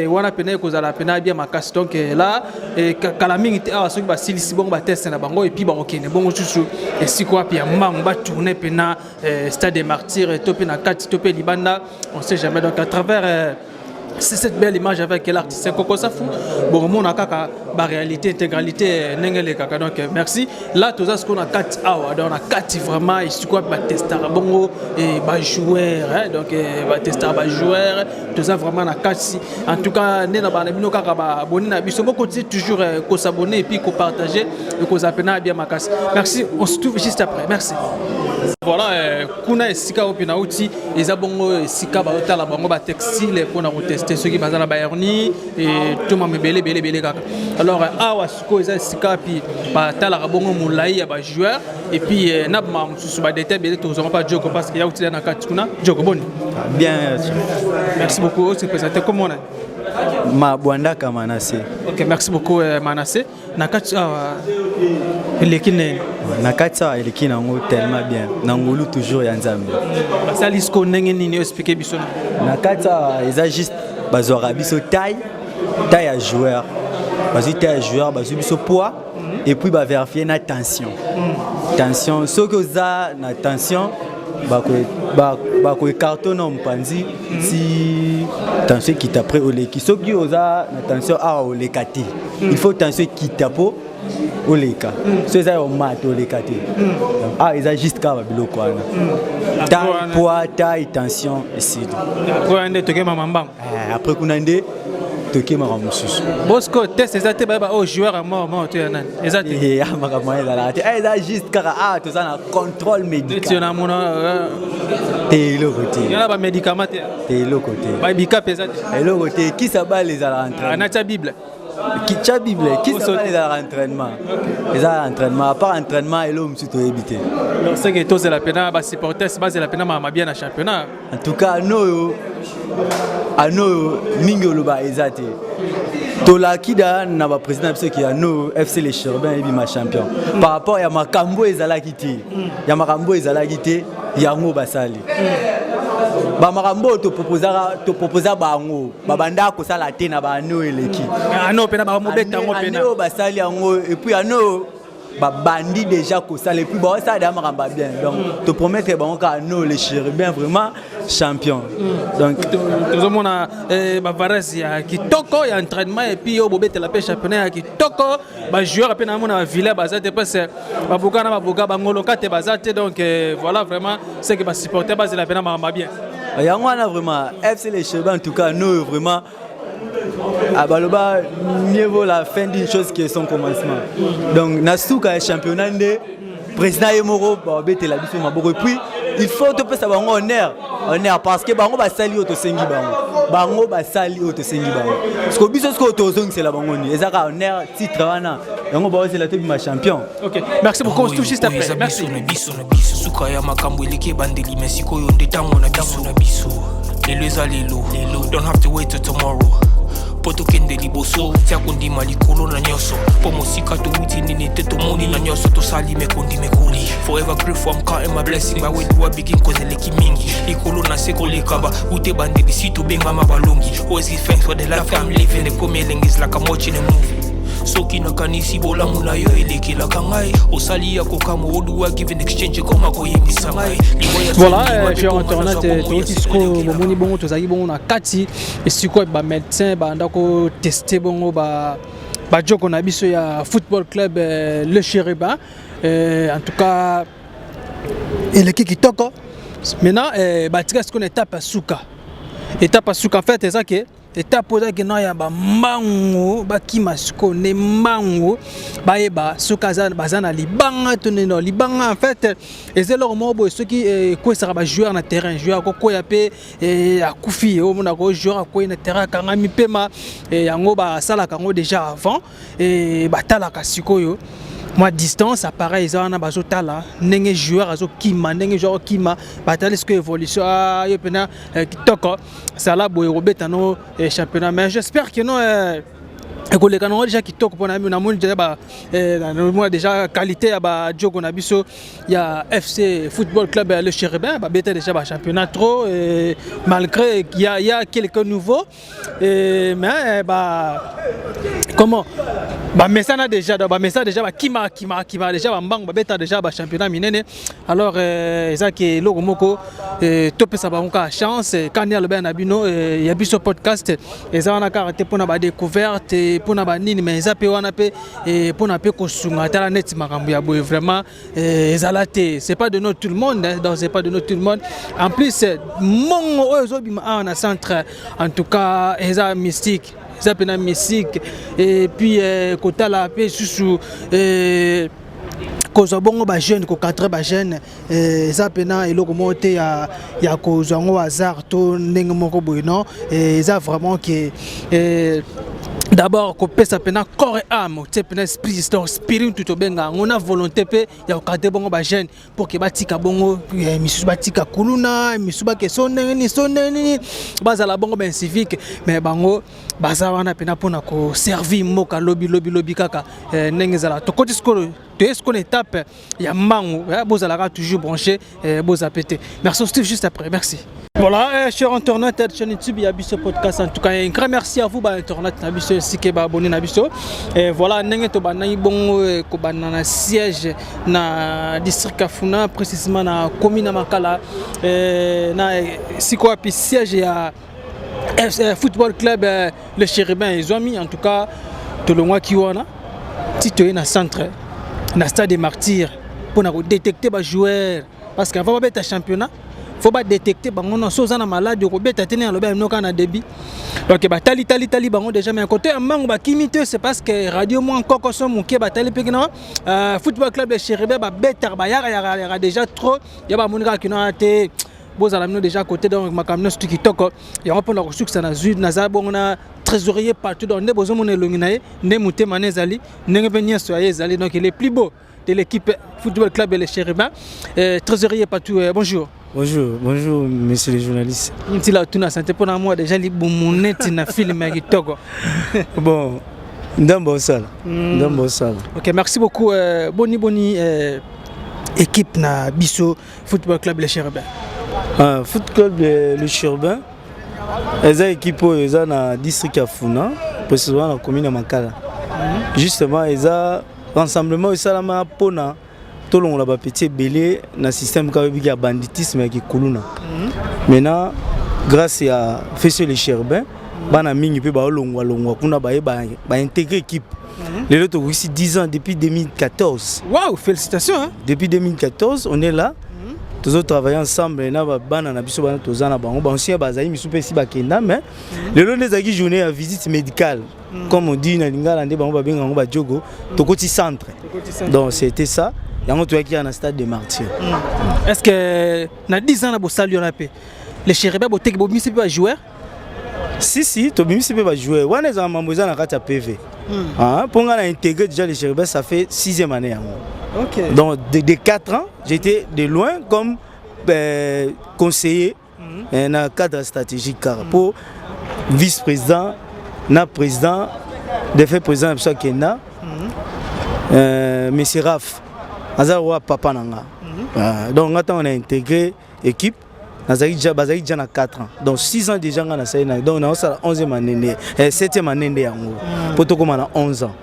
wana pena ko za la pena bien makasi donc là kala mingi te awa soki ba silisi bongo ba test na bango et puis ba okene bongo susu et siko api mbangu ba tourner pena stade des martyrs topé na kati topé libanda on sait jamais donc à travers c'est cette belle image avec l'artiste Koko Safu. Bon, mon akaka, la réalité, intégralité, n'engele kaka. Donc merci. Là, tout ça, ce qu'on a 4 hours, donc on a 4 vraiment, il se quoi, bah tester à bongo et bah joueur, donc bah tester à joueur, tout ça vraiment on a 4. En tout cas, né dans la bino kaka bah abonné na biso, beaucoup toujours qu'on s'abonner et puis qu'on partager et qu'on s'appelle bien ma casse. Merci. On se trouve juste après. Merci. Voilà, kuna esika opina outi ezabongo esika ba otala bango ba textile pour na tester ceux qui basent la Bayerni et tout ma belé kaka. Alors awa siko eza esika pi ba tala bongo moulai ya ba joueur et puis na ba mususu ba détail belé to zoma pas Joko parce qu'il y a outi na kati kuna Joko boni. Bien. Merci beaucoup, c'est présenté comme on a. Mabwandaka Manassé. OK, merci beaucoup Manassé. Nakati lekine nakati lekine ngo tellement bien. Nangolu toujours ya Nzambe. Ça lisko ndenge nini expliquer biso. Nakati eza juste bazora biso taille à joueur. Bazu taille à joueur, bazu biso poids et puis ba vérifier na tension. Tension, ce que za na tension bako carton en panzi si tension qui t'a pris au leki so qui oza na tension a au lekati il faut tension qui tapo au leka so ça au mat au lekati ils a juste ka biloko wana taille poids taille tension ici après ande toke mamamba après kunande toke mara mususu Bosco test ezate ba o joueur à mort tu yana ezate mara moyen la eza juste kara tout ça na contrôle médical tu na mona te le côté il y a ba médicament te le côté ba bika pesate et le côté qui ça ba les à l'entraînement na ta bible qui ta bible qui ça ba les à l'entraînement les à l'entraînement à part entraînement et l'homme surtout éviter donc c'est que tous c'est la pena ba supporter c'est base la pena ma bien na championnat en tout cas no ano mingolo ba ezate tolakida na ba président parce que ano FC les Cherubins et bima champion par rapport ya makambo ezala kiti ya makambo ezala kiti yango basali ba makambo to proposa bango babanda ko sala te na ba ano eleki ano pena ba mo beta ngo pena ano basali yango et puis ano ba bandi déjà ko sala et puis ba ça da makamba bien donc te promettre bango ka ano les Cherubins vraiment champion donc tout le monde a ba varesi ya kitoko ya entraînement et puis au bobete la pêche championnat ya kitoko ba joueur pe na mona ville bazate parce ba bokana ba boka ba ngolo kate bazate donc voilà vraiment c'est que ba supporter base la pena ma bien yango wana vraiment FC les Cherubins en tout cas nous vraiment à Baloba mieux vaut la fin d'une chose que son commencement donc nasuka championnat de président Yemoro ba bete la biso maboko et puis il faut te passer bango honneur parce que bango ba sali auto sengi bango ba sali auto sengi bango parce que biso ko to zong c'est la bango ni ezaka honneur titre wana yango ba c'est la tête ma champion. OK, merci beaucoup, on se touche juste après. Merci. Suka ya makambo eleke bandeli mesiko yo ndetango na biso Don't have to wait till tomorrow. Poto kende liboso tia kundi malikolo na nyoso pomo sika to uti nini teto moni na nyoso to sali me kundi me kuli forever grateful I'm counting my blessing my way to a begin cause leki mingi likolo na seko lekaba ute bande bisito benga mabalongi always give thanks for the life I'm living the coming is like I'm watching a movie soki na kanisi bola muna yo elekela kangai osali ya kokamo oduwa give in exchange koma koyebisa ngai voilà cher internet totisiko bomoni bongo tozali bongo na kati esiko ba médecin ba ndako tester bongo ba joko na biso ya football club le Chérubin en tout cas eleki kitoko maintenant batika ce qu'on étape à suka en fait c'est ça que étape oza ke na ya ba mango ba kimasiko ne mango ba eba suka bazana libanga toneno libanga en fait ezelo mo bo soki ko sera ba joueur na terrain joueur ko ya pe akufi o mona ko joueur ko na terrain kanga mipema yango ba sala kango déjà avant ba tala kasikoyo moi distance appareil ça na bazo tala ndenge joueur azo kima ndenge joueur kima batali ce que évolution yo pena kitoko ça la boy robeta no championnat mais j'espère que non les canons déjà qui toquent pour nous avons déjà qualité à ba Diogo Nabiso il y a FC Football Club le Chérubin bah bête déjà championnat trop malgré qu'il y a quelques nouveaux mais bah comment bah mais ça déjà kima déjà bang bah bête déjà championnat minene alors ça qui logo moko topé ça ba encore chance quand il y a le ben abino il y a biso podcast et ça on a caractère pour na ba découverte pour na ba nini mais ça pe wana pe pour na pe ko sunga tala net makambo ya boy vraiment ezalate c'est pas de nous tout le monde donc c'est pas de nous tout le monde en plus mon ozobima en centre en tout cas eza mystique ça pena mystique et puis kota la pe susu kozo bongo ba jeune ko cadre ba jeune ça pena eloko monte ya kozo ngo hasard to ndenge moko boy non et ça vraiment que d'abord ko pesa pena corps et âme te pena spirit tout benga on a volonté pe ya cadre bongo ba jeune pour que batika bongo misusu batika kuluna misusu ba ke sonne bazala bongo ben civique mais bango baza wana pena pona ko servir moka lobby kaka ndenge zala to koti skolo est-ce qu'on étape il y a mango bozalaka toujours branché bozapété merci Steve juste après merci voilà chers internautes de chaîne YouTube il y a biso podcast en tout cas un grand merci à vous ba internet na biso sike ba abonné na biso et voilà ndenge to banai bongo ko banana siège na district Kafuna précisément na commune Makala na siko api siège ya football club le Chérubin ils ont mis en tout cas to le mois qui wana titoé na centre na stade des martyrs pour détecter les joueurs parce qu'avant de championnat il faut détecter bango na soza na malade ko beta tenir le no kana débit donc ba tali bango déjà mais côté mango ba kimité c'est parce que radio moi encore ko so muke ba tali pekina football club de Chérubin ba beta ba ya déjà trop ya ba monika ki na te bozala mino déjà côté donc makamno stu ki toko ya on pona ko succès na zud na za bongo na trésorier partout dans ne besoin mon elonginae ne muté manezali ne venir soyez zali donc il est plus beau de l'équipe football club le Chérubin trésorier partout bonjour monsieur les journalistes nti la tuna santé pour moi déjà li bomoneti na film ki toko bon ndambo sala OK merci beaucoup boni équipe na biso football club le Chérubin foot club le Chérubin eza équipe eza na district Kafuna précisément na commune Makala justement eza rassemblement esalama pona tolongola ba petit belé na système kabiki ya banditisme ya kikuluna maintenant grâce à FC le Chérubin bana mingi pe ba longwa kuna ba intégrer équipe les autres ici 10 ans depuis 2014 waouh félicitations hein? Depuis 2014 on est là tous autres travaillons ensemble na bana na biso bana tozana bango ba ancien bazali misu pe si bakenda mais les autres les aki journée à visite médicale comme on dit na lingala ndé bango ba benga bango ba Diogo tokoti centre donc c'était ça yango to yaki na stade des martyrs est-ce que na 10 ans na bo saluer na pe les Chérubin bo tek bo misi pe ba joueur si to misi pe ba joueur wana za mamboza na kata PV pour nga na intégrer déjà les Chérubin ça fait 6e année yango. Okay. Donc de 4 ans, j'étais de loin comme conseiller na cadre stratégique pour vice-président na président de fait président de chaque Kenya monsieur Raf Azarwa papa nanga donc on a intégré équipe Nazari déjà na 4 ans donc 6 ans déjà na saina donc on a 11e année 7e année yango poto comme na 11 ans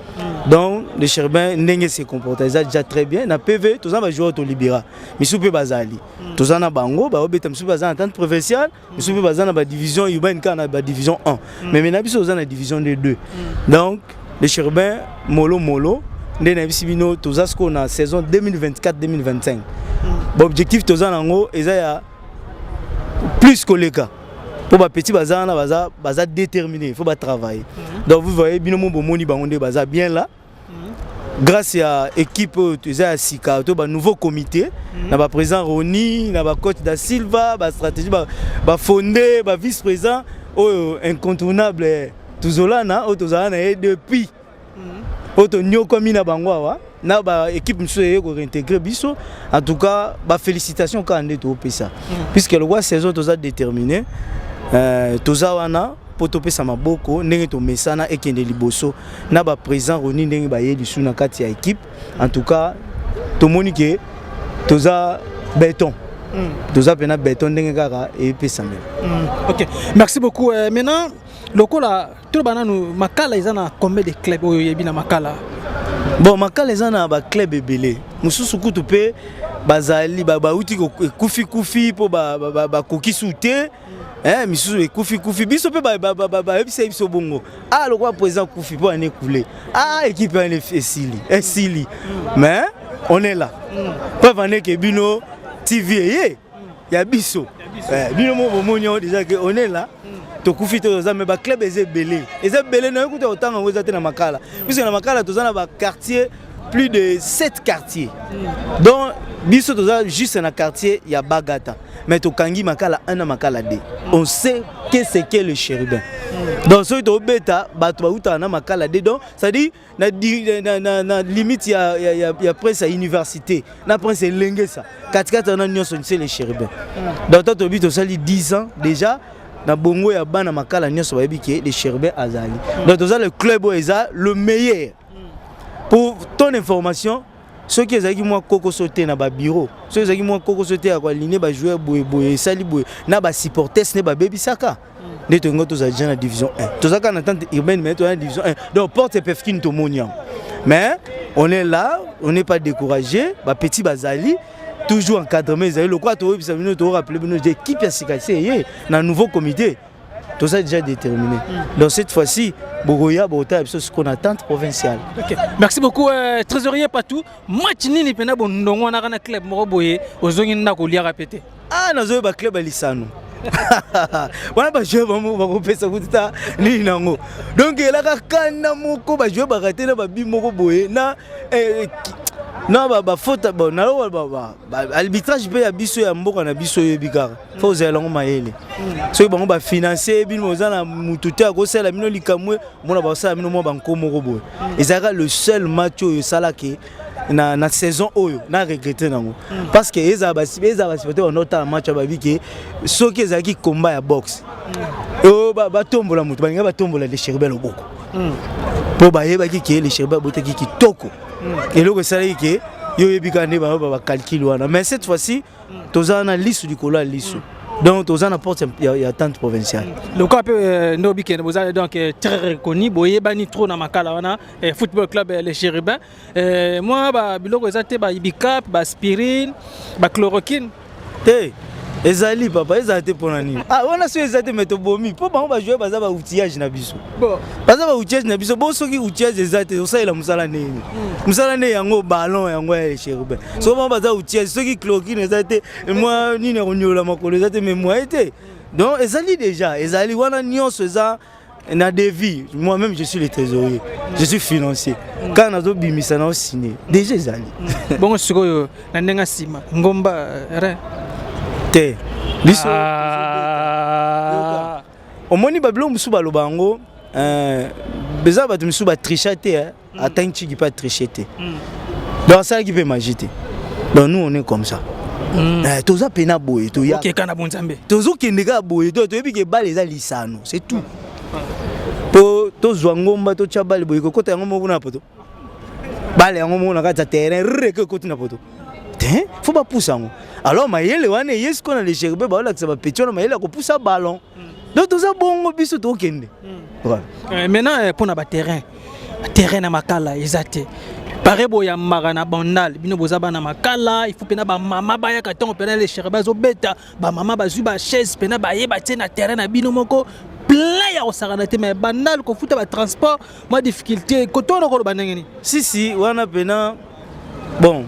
donc les Cherubins ndenge se comportent déjà très bien na PV tous va jouer au Libéra misupe bazali tous na bango ba obeta misupe bazana entente provinciale misupe bazana ba division urbaine kana ba division 1 mais maintenant biso na division 2 donc les Cherubins molo ndé na bisibino tous asko na saison 2024-2025 l'objectif tous nango eza ya plus que les cas pour les petits bazana baza déterminé il faut travailler donc vous voyez bino moni bangonde baza bien là grâce à l'équipe à Sika ba nouveau comité na ba président Roni na ba coach da Silva ba stratégie ba fondé ba vice président incontournable tuzolana tuzana depuis auto nyoko mina bangwa na ba équipe monsieur ko réintégrer biso en tout cas ba félicitations quand on to pesa puisque le roi saison toza déterminé toza wana pour topé sa maboko ndenge to mesana ekende liboso na ba président Roni ndenge ba yeli sous na kati ya équipe en tout cas to monique toza béton toza pena béton ndenge kaka et pesa même. OK, merci beaucoup. Maintenant lokola tout bananu makala izana combien de clubs oyebi na makala? Bon makala izana ba club ebele mususu kutu pe bazali ba uti kufi po ba kokisute misusu ekufi biso pe ba ebisa biso bongo le roi président kufi po ane coulé équipe ane esili mais on est là pas vaner que bino TV ya biso bino mo monyo déjà que on est là to kufi to za me ba club ezebele na ekuta otanga ngoza te na makala puisque na makala to za na ba quartier plus de 7 quartiers donc biso to za juste na quartier ya Bagata mais to kangi makala un makala de on sait qu'est-ce que le Chérubin donc so to beta bato ba uta na makala de donc ça dit na limite ya presse à université na presse lenge ça katikata na nyonso c'est le Chérubin donc to bito sali 10 ans déjà na bongo ya bana makala nyonso ba biki les Chérubins azali donc to za le club eza le meilleur pour ton information. Ceux qui ont moi coco sauté na ba bureau, ceux qui ont moi coco sauté à quoi ligne ba jouer boy sali boy na ba supporters ne ba baby saka. Ne to ngoto za déjà na division 1. To saka na tente urbaine mais to na division 1. Donc porte pefkin to moniam. Mais on est là, on n'est pas découragé, ba petit bazali toujours encadrement ezali le quoi to bisa bino to rappeler bino d'équipe ya sikase na nouveau comité. Tout ça est déjà déterminé. Donc cette fois-ci, Bogoya, Bogota, c'est ce qu'on attend provincial. Okay. Merci beaucoup, trésorier Patou. Match nini pena bon ndongo na kana club moko boye ozongi na ko lia répéter. Nazo ba club alisano. Wana ba jouer ba ko pesa kuta ni nango. Donc la ka kana moko ba jouer ba rater na ba bi moko boye na non ba faute bon na arbitrage pe ya biso ya mboka na biso yo bikara faut zela ngo mayele so bango ba financer bino zana mututa ko sala bino likamwe mona ba sala bino mo bankomo ko boye ezaka le seul match yo sala ke na saison oyo na regretter nango parce que eza ba supporter on nota match ba biki so ke ezaki combat ya boxe ba tombola mutu ba tombola les Chérubins loboko po ba yeba ki les Chérubins botaki ki toko et le salarié qui yo yebikane ba calcul wana mais cette fois-ci toza na liste du cola liste donc toza na porte ya tente provinciale le cas peu no weekend vous allez donc très reconnu boye bani trop na makala wana football club les Chérubins moi ba biloko ezate ba ibicap ba aspirine ba chloroquine ezali papa ezate pona nini wana so ezate meto bomi po bango ba jouer baza ba outillage na biso bon baza ba outillage na biso bo soki outillage ezate osala musala nini musala ne yango ballon yango ya Chérubin so bango baza outillage soki chloroquine ezate moi nini onyola makolo ezate mais moi été donc ezali déjà ezali wana nyonso eza na devis moi-même je suis le trésorier je suis financier quand nazo bimisa na signé déjà ezali bon sikoyo na ndenga sima ngomba re te biso omoni babilo musu baloba ngo beza batu musu ba tricher te atangi qui pas tricher te donc ça qui peut magiter donc nous on est comme ça toza pena boye toya okeka bon nzambe tozokende ka boye toyebi ke bale eza lisano c'est tout po tozwa ngomba totya bale boye kokota yango moko na poto bale yango moko na kati ya terrain reke koti na poto te faut bapusa yango alors mayele wana yesi kona le cherbe baolakisa bapeti wana mayele akopusa ballon donc toza bongo biso tokende maintenant mpona baterrain na makala eza te pare boya magana bandal bino boza bana makala il faut pena ba mama baya katongo pena le cherbe bazobeta ba mama bazwi ba chaise pena bayeba te na terrain na bino moko plein ya osakana te mais bandal kofuta ba transport ma difficulté kotono ko bandengeni si wana pena bon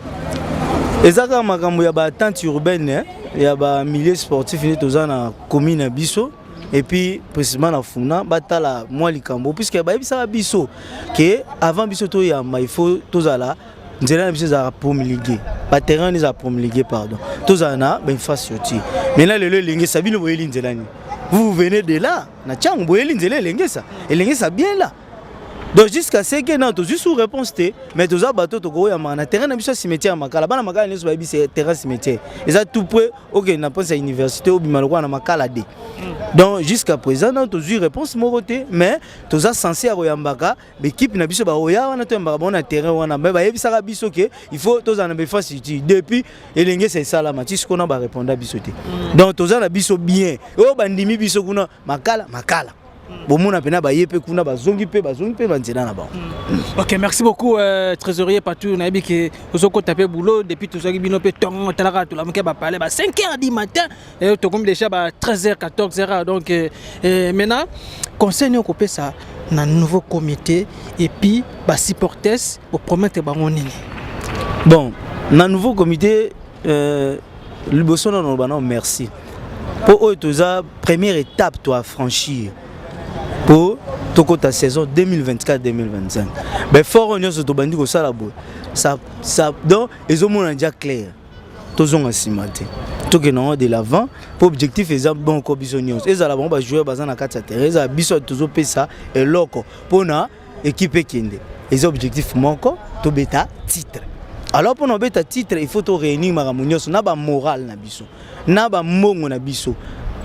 ezaka makambo ya ba tente urbaine ya ba milieu sportif ni toza na commune na biso et puis précisément na funa batala moi likambo puisque ba yebisa biso que avant biso to ya il faut tozala nzela biso za promulguer ba terrain ni za promulguer pardon tozala na ben face yoti mais là le lingue sabino boyeli nzela ni vous venez de là na tchang boyeli nzela lingue ça bien là. Donc jusqu'à ce que non, juste sous réponse T, mais tous les bateaux to ya na terrain na biso cimetière makala bana makala ni so ba c'est terrain cimetière. Et ça tout près OK na pense à université au bimaloko na makala D. Donc jusqu'à présent non toujours réponse mo côté mais tous censé à yambaka l'équipe na biso ba oya wana to yambaka na terrain wana ba yebisa biso que il faut tous en be facilité depuis elenge c'est ça la matis qu'on a ba répondre biso T. Donc tous na biso bien. O bandimi biso kuna makala bomona pena ba yepe kuna bazongi pe banzela na ba. OK, merci beaucoup trésorier Patou na yebi ke ozoko taper boulot depuis tout ça bino pe tongo talaka tout la mke ba parler ba 5h du matin et to comme déjà ba 13h 14h donc maintenant conseil nous couper ça na nouveau comité et puis ba supporters au promettre bango nini. Bon, na nouveau comité le bossona no bana merci. Pour eux toza première étape toi franchir. Pour ta saison 2024-2025. Mais fort on se dobandi ko sala bo. Ça donc les hommes déjà clair. Tous ont assimaté. Tout que non de l'avant pour objectif exemple bon ko bisonions. Et ça la bon ba jouer bazana na kati Teresa biso toujours pesa et loko pour na équipe kende. Les objectifs manko to beta titre. Alors pour na beta titre il faut to réunir maramunios na ba moral na biso. Na ba mongo na biso.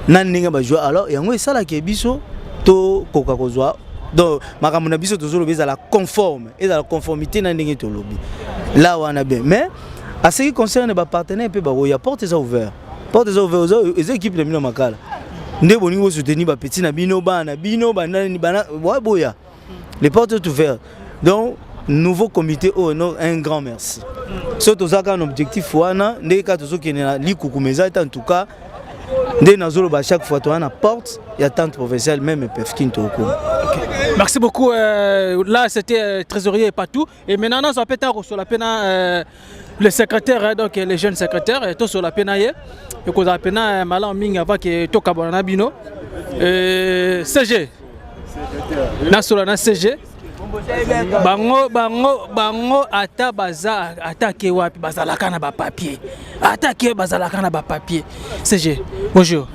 Na ninga ba jouer alors yango esala ke biso to koka kozwa donc makamuna biso toujours beza la conforme et la conformité na ndenge to lobby là wana bien mais à ce qui concerne ba partenaires pe ba ya porte est ouverte les équipes de bino makala nde boni wo soutenir ba petit na bino bana wa boya les portes sont ouvertes donc nouveau comité un grand merci surtout ça un objectif wana nde ka tozo kenela likukumeza en tout cas dès nazolo chaque fois tu as une porte il y a tant de professionnels même peuvent qui te recours. Merci beaucoup là c'était trésorier Patou et maintenant on s'appelle sur la peine le secrétaire donc les jeunes secrétaires et tout sur la peine et qu'on a peine malin ming avant que to kabona bino CG na sur la CG bango ata baza attaquer wapi bazalaka na ba papier attaquer bazalaka na ba papier CG bonjour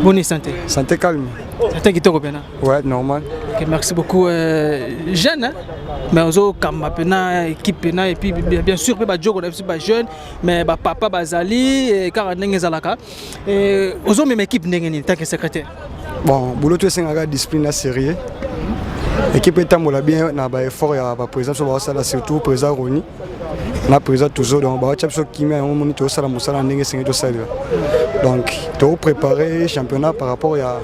bonne santé calme santé kitoko pena ouais normal. OK, merci beaucoup jeune hein? Mais ozo kamba pena équipe pena et puis bien sûr pe ba jogo na ba jeune mais ba papa bazali car ndenge zalaka et ozo même équipe ndenge ni tant que secrétaire bon boulot tout c'est discipline à sérieux. L'équipe est bien na ba effort ya ba président so ba sala surtout président Roni na président toujours donc ba chapso qui met on monitor sala musala ndenge sengi to sala donc to préparer championnat par rapport ya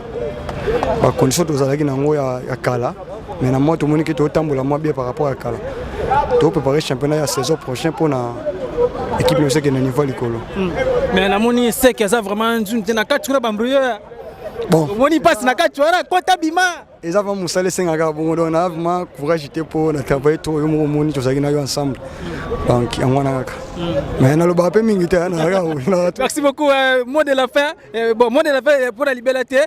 ba condition to zalaki nango ya kala mais na moi to monique to tambola moi bien par rapport à kala to préparer championnat ya saison prochaine pour na équipe le sait na niveau likolo mais la moni c'est que ça vraiment une na katura bambrouille bon moni passe na katura kota bima et avant musale senga bon on a vraiment courage pour na travailler tout yo moni to zaki na yo ensemble donc en wana kaka mais na lo ba pe mingi te na merci beaucoup mot de la fin bon mot de la fin pour la liberté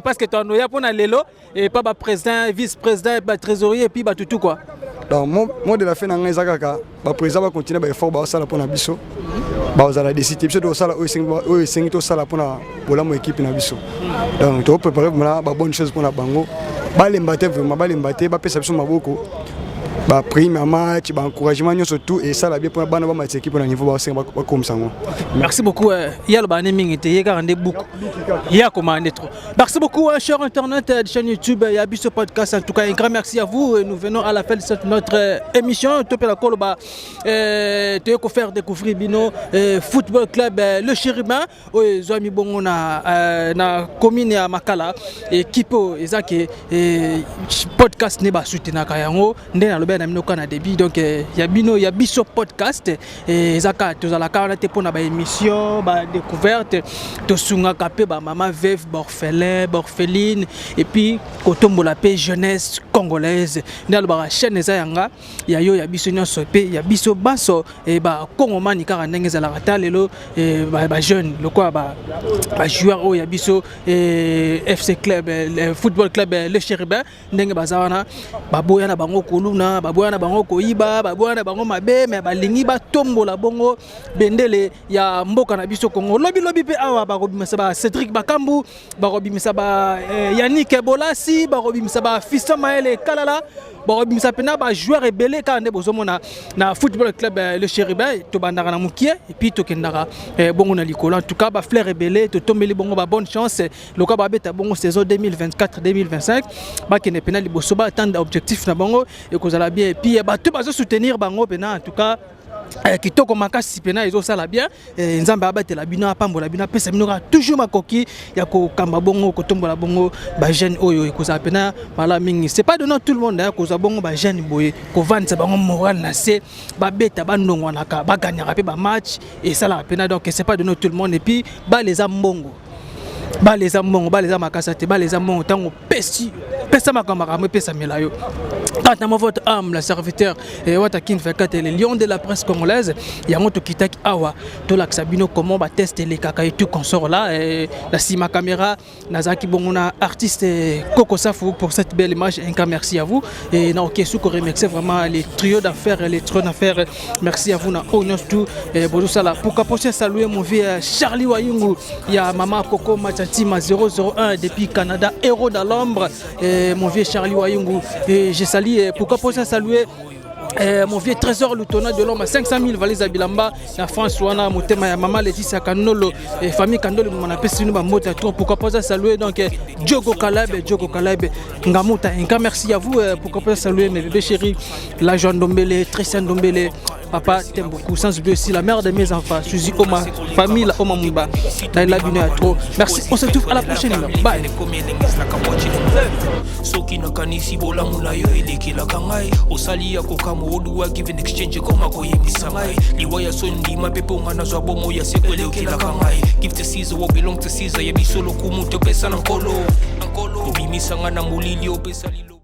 parce que ton ya pour na lelo et pas ba président vice-président ba trésorier et puis ba tout quoi donc mot de la fin na ngeza kaka ba président va continuer ba effort ba sala pour na biso ba za la décider biso to sala o sengi to sala pour na bola mo équipe na biso donc to préparer ba bonne chose pour na bango balembate vraiment balembate ba pesa biso maboko ba prime match ba encouragement surtout et ça la bien pour bana ba match équipe na niveau ba comme ça. Merci beaucoup. Yalo ba mingi te yega rende beaucoup. Ya commandé trop. Merci beaucoup chers internautes de chaîne YouTube Yabiso Podcast. En tout cas un grand merci à vous. Nous venons à la fin de notre émission Topé la Koloba te ko faire découvrir bino football club le Chérubin aux amis bongo na commune ya Makala équipe ezaki podcast ne ba soutenir ka yango ndé na lobe na minoka na début donc Yabiso Podcast ezaka tozala ka na te pona ba émission ba découverte to sunga kapé ba maman veuve orphelin orpheline et puis kotombola pe jeunesse congolaise ndalo ba chaîne eza yanga ya yo Yabiso nyonso pe Yabiso baso et ba kongomani kaka ndenge za la rata lelo ba jeune le quoi ba joueur o Yabiso FC club football club le Chérubin ndenge bazawana baboya na bango koluna baboya na bango koyiba baboya na bango mabe mais balingi ba tombola bongo bendele ya mboka na biso Congo lobi pe awa ba robimisa ba Cédric Bakambu ba robimisa ba Yannick Bolasi ba robimisa ba Fiston Maele Kalala ba robimisa pena ba joueur rebelle ka nde bozomona na football club le Chérubin to bandaka na mukie et puis to kendaka bongo na likolo en tout cas ba fleur rebelle to tombeli bongo ba bonne chance le ka ba beta bongo saison 2024-2025 ba kene pena liboso ba atteindre objectif na bongo et kozala bien et puis ba to bazo soutenir bango pena en tout cas kitoko makasi pena ezo sala bien nzambe abatela bino apambola bino pesa bino toujours makoki ya ko kamba bongo ko tombola bongo ba jeune oyo ekozala pena mala mingi c'est pas donner tout le monde ya kozala bongo ba jeune boye ko vendre bango moral na se ba beta ba ndongo naka ba gagner pe ba match et sala pena donc c'est pas donner tout le monde et puis ba les ambongo ba les ambongo ba les amakasate ba les ambongo tango pesa makamaka me pesa melayo. Quand votre âme, la serviteur, et Watakin Fakat, les lions de la presse congolaise, Yamoto Kitak Awa, Tolak Sabino, comment va tester les caca et tout consort là, et la Sima Caméra, Nazaki Bongona, artiste Coco Safou pour cette belle image, un cas merci à vous, et Naoki Souko remercie vraiment les trios d'affaires, les trônes d'affaires, merci à vous, na Ognos tout, et bonjour ça là, pour qu'après saluer mon vieux Charlie Wayungu, il y a Maman Coco Machatima 001 depuis Canada, héros dans l'ombre, et mon vieux Charlie Wayungu, et j'ai salué. Pourquoi pas saluer mon vieux trésor lieutenant de l'homme à 500 000 valises à Bilamba, la France, Wana, Motema, Maman Laetitia Kanolo, et famille Kanolo, mon appel c'est une mota trop. Pourquoi pas saluer donc Diogo Kalab, Ngamuta. Un cas merci à vous. Pourquoi pas saluer mes bébés chéris, la Jean Dombele, Tristan Dombele. Papa t'aime beaucoup, sans oublier aussi la mère de mes enfants, Suzy Oma, famille la Oma Mumba. Naila Bino à trop. Merci, on se retrouve à la prochaine. Bye. Soki na kanisi bola mula yo eleki la kangai osali ya kokamo oduwa give an exchange koma ko yemisa ngai liwaya sondi mapepo ngana zwa bomo ya sekweleki la kangai give to Caesar what belong to Caesar ya bisolo kumu to pesa na nkolo obimisa ngana mulili opesa lilo